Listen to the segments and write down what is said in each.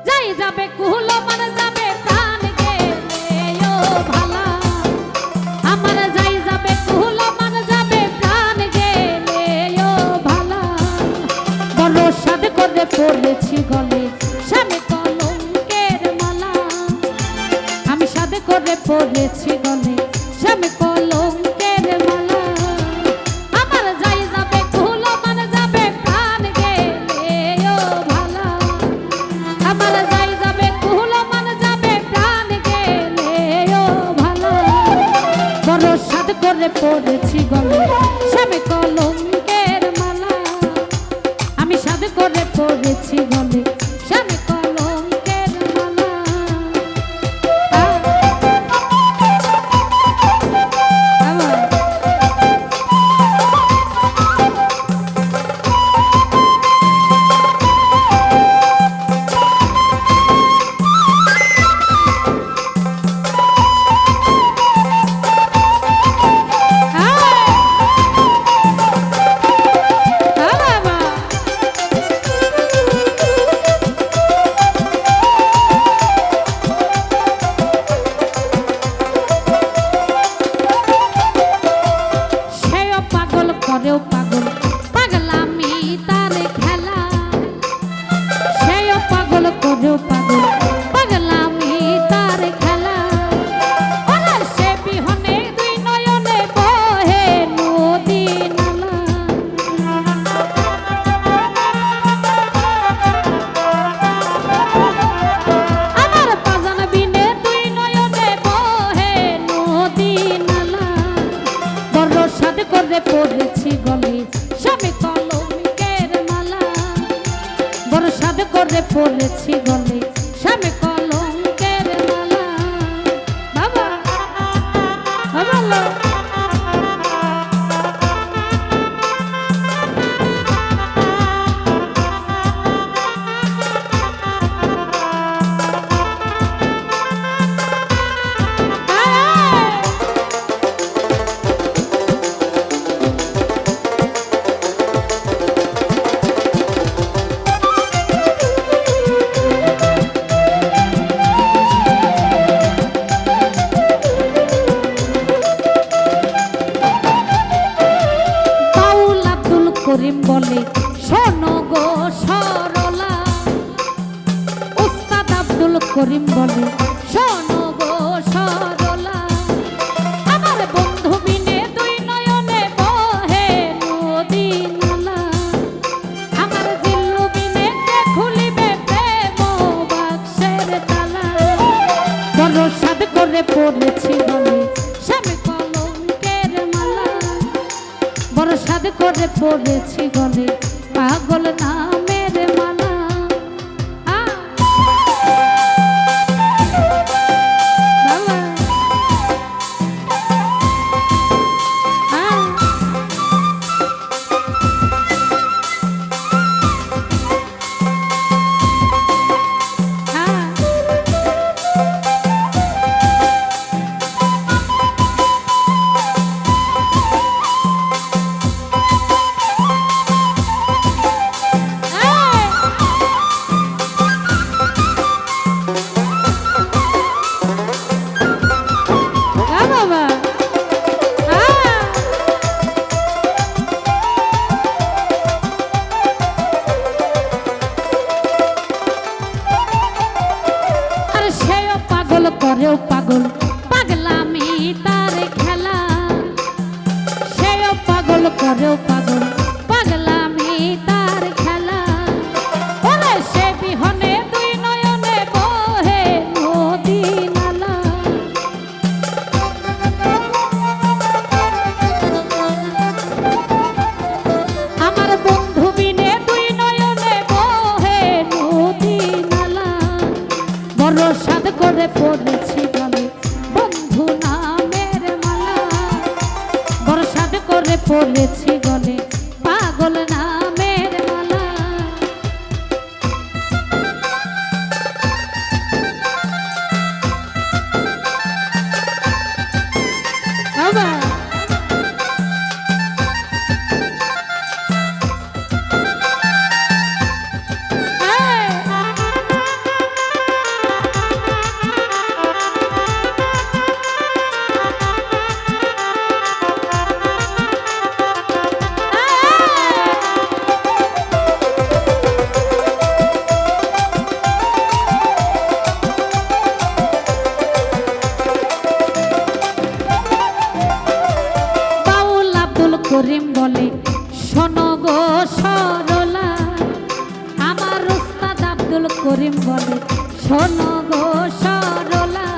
যাই যাবে কুহলো মানে যাবে প্রাণ গেলে ও ভালা আমার যাই যাবে কুহলো মানে যাবে প্রাণ গেলে ও ভালা বড় সাদ করে পড়েছি গলে স্বামী কলঙ্কের মালা আমি সাদ করে পড়েছি গলে স্বামী কলঙ্কের মালা আমার যাই যাবে কুহলো মানে যাবে প্রাণ গেলে ও ভালা আমার যাই যাবে কুহলো মানে যাবে প্রাণ গেলে ও ভালা বড় সাদ করে পড়েছি গলে স্বামী কলঙ্কের মালা আমি সাদ করে পড়েছি গলে স্বামী কলঙ্কের মালা করেও পাগল পাগলামি তার খেলা সেও পাগল করেও পাগল পাগলামি তার খেলা ওরা সে বিহনে দুই নয়নে বহে নদী নালা আমার পাজান বিনে দুই নয়নে বহে নদী নালা বড় সাদ করে পড়েছি গলে স্বামী কলঙ্কের মালা বড় সাদ করে পড়েছি গলে স্বামী কলঙ্কের মালা বাবা বাবা করিম বলে শোনো গো সরলা উস্তাদ আব্দুল করিম বলে শোনো গো সরলা আমার বন্ধু বিনে দুই নয়নে বহে নদী নালা আমার দিল্লু বিনে কে খুলিবে প্রেম বাক্সের তালা বড় সাদ করে পড়েছি গলে স্বামী কলঙ্কের মালা বড় সাদ করে পড়েছি গলে পাগল নামের মালা করেও পাগল পাগলামি তার খেলা সেও পাগল করেও পাগল পাগলামি তার খেলা ওরে সে বিহনে দুই নয়নে বহে নদী নালা আমার বন্ধু বিনে দুই নয়নে বহে নদী নালা বড় সাদ করে পড়েছি গলে বন্ধু নামের মালা বড় সাদ করে পড়েছি গলে পাগল নামের মালা বাবা প্রেম বলে শোনো গো সরলা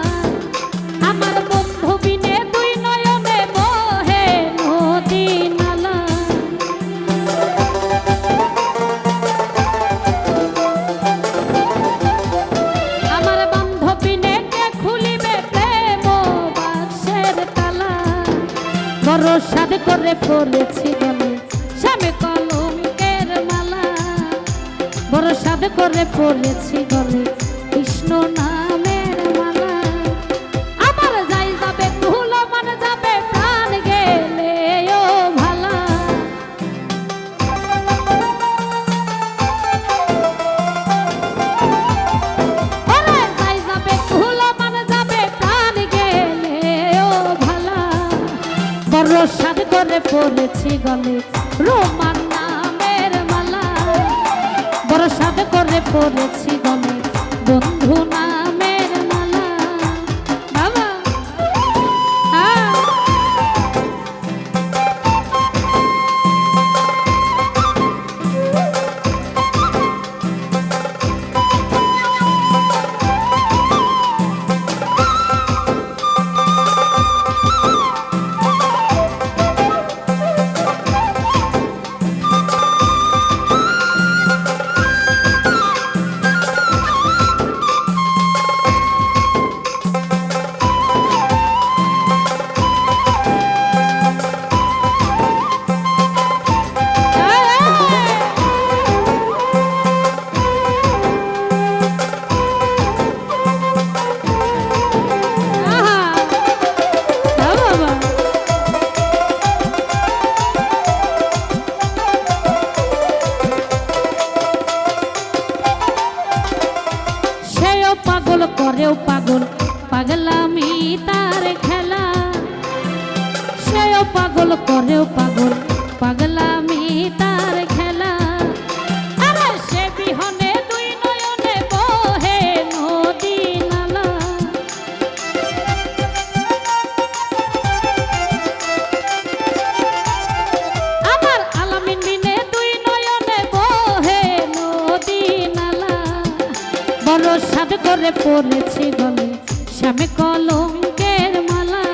আমার বন্ধু বিনে দুই নয়নে বহে নদী নালা আমার বান্ধবীনে কে খুলিবে প্রেম বাক্সের তালা বড় সাদ করে পড়েছি গলে স্বামী কলঙ্কের মালা বড় সাদ করে পড়েছি গলে কৃষ্ণ নামের মালা আমার যাই যাবে তুলো মান যাবে প্রাণ গেলে ও ভালা ওরে যাই যাবে তুলো মান যাবে প্রাণ গেলে ও ভালা বড় সাদ করে পড়েছি গলে রোমান নামের মালা বড় সাদ করে পড়েছি গলে বন্ধু নামের মালা বাবা করেও পাগল পাগলামি তার খেলা সেও পাগল করেও পাগল পাগলামি তার খেলা আরে সে বিহনে দুই নয়নে বহে নদী নালা আমার আলামিন বিনে দুই নয়নে বহে নদী নালা বড় সাদ করে পড়েছি গলে শ্যামে কলঙ্কের মালা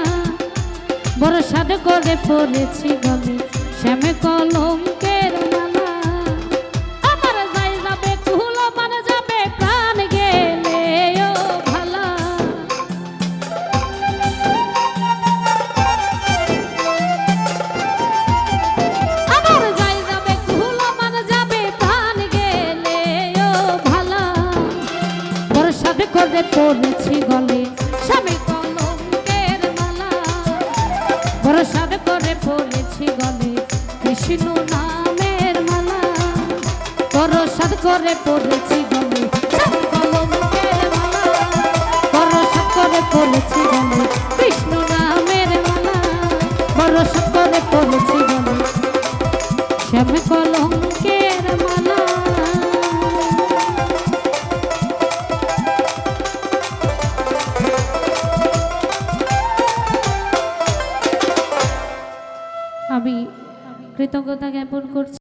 বড় সাদ করে পড়েছি গলে শ্যামে কলঙ্কের মালা আমার যাই যাবে তুলো মান যাবে প্রাণ গেলে ও ভালা আমার যাই যাবে তুলো মান যাবে প্রাণ গেলে ও ভালা বড় সাদ করে পড়েছি গলে স্বামী কলঙ্কের মালা বড় সাদ করে পড়েছি গলে কৃষ্ণ নামের মালা বড় সাদ করে পড়েছি গলে স্বামী কলঙ্কের মালা বড় সাদ করে পড়েছি গলে কৃষ্ণ নামের মালা বড় সাদ করে পড়েছি গলে স্বামী কলঙ্কের মালা আমি কৃতজ্ঞতা জ্ঞাপন করছি।